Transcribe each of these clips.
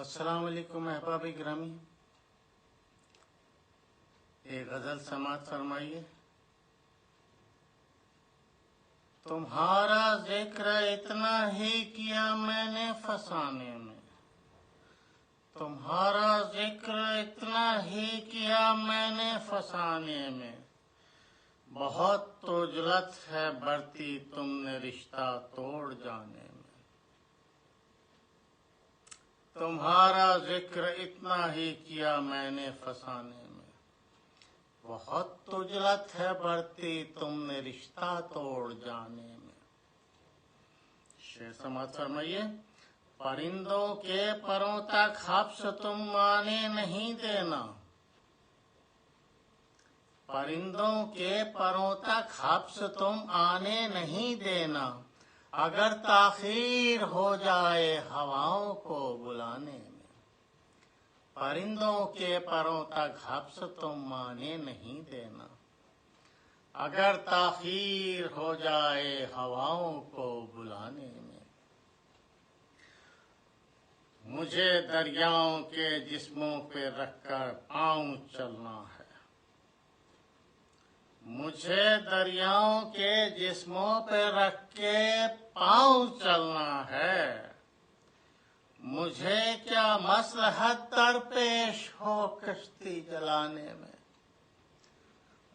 السلام علیکم احباب گرامی، ایک غزل سماعت فرمائیے۔ تمہارا ذکر اتنا ہی کیا میں نے فسانے میں، تمہارا ذکر اتنا ہی کیا میں نے فسانے میں، بہت عجلت ہے برتی تم نے رشتہ توڑ جانے میں۔ تمہارا ذکر اتنا ہی کیا میں نے فسانے میں، بہت عجلت ہے برتی تم نے رشتہ توڑ جانے میں۔ شعر سماعت فرمائیے۔ پرندوں کے پروں تک حبس تم آنے نہیں دینا، پرندوں کے پروں تک حبس تم آنے نہیں دینا، اگر تاخیر ہو جائے ہواؤں کو بلانے میں۔ پرندوں کے پروں تک حبس تم آنے نہیں دینا، اگر تاخیر ہو جائے ہواؤں کو بلانے میں۔ مجھے دریاؤں کے جسموں پہ رکھ کر پاؤں چلنا ہے، مجھے دریاؤں کے جسموں پہ رکھ کے پاؤں چلنا ہے، مجھے کیا مصلحت درپیش ہو کشتی جلانے میں۔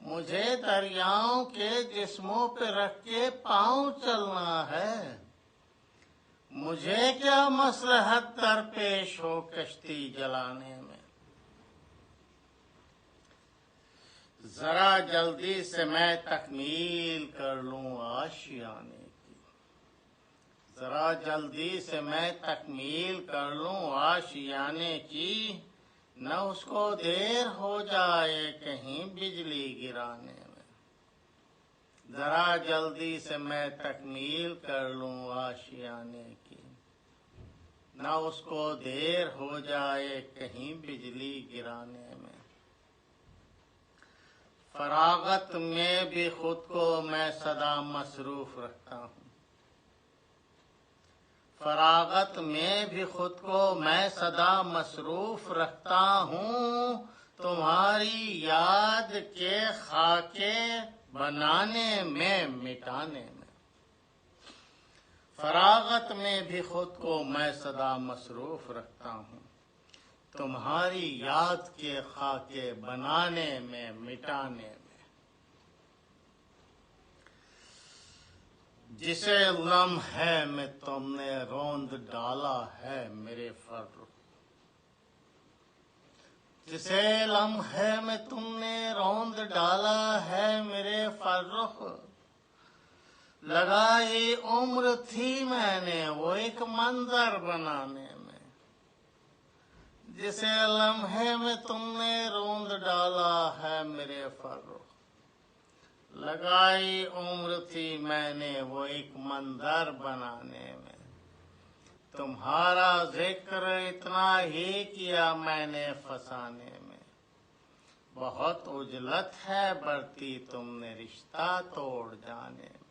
مجھے دریاؤں کے جسموں پہ رکھ کے پاؤں چلنا ہے، مجھے کیا مصلحت درپیش ہو کشتی جلانے میں۔ ذرا جلدی سے میں تکمیل کر لوں آشیانے کی، ذرا جلدی سے میں تکمیل کر لوں آشیانے کی، نہ اس کو دیر ہو جائے کہیں بجلی گرانے میں۔ ذرا جلدی سے میں تکمیل کر لوں آشیانے کی، نہ اس کو دیر ہو جائے کہیں بجلی گرانے میں۔ فراغت میں بھی خود کو میں سدا مصروف رکھتا ہوں، فراغت میں بھی خود کو میں سدا مصروف رکھتا ہوں، تمہاری یاد کے خاکے بنانے میں مٹانے میں۔ فراغت میں بھی خود کو میں سدا مصروف رکھتا ہوں، تمہاری یاد کے خاکے بنانے میں مٹانے میں۔ جسے لمحے میں تم نے روند ڈالا ہے میرے فرخ، جسے لمحے میں تم نے روند ڈالا ہے میرے فرخ، لگائی عمر تھی میں نے وہ ایک منظر بنانے میں۔ جسے لمحے میں تم نے روند ڈالا ہے میرے فرخ، لگائی عمر تھی میں نے وہ ایک منظر بنانے میں۔ تمہارا ذکر اتنا ہی کیا میں نے فسانے میں، بہت عجلت ہے برتی تم نے رشتہ توڑ جانے میں۔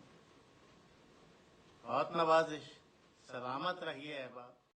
بہت نوازش، سلامت رہیے احباب۔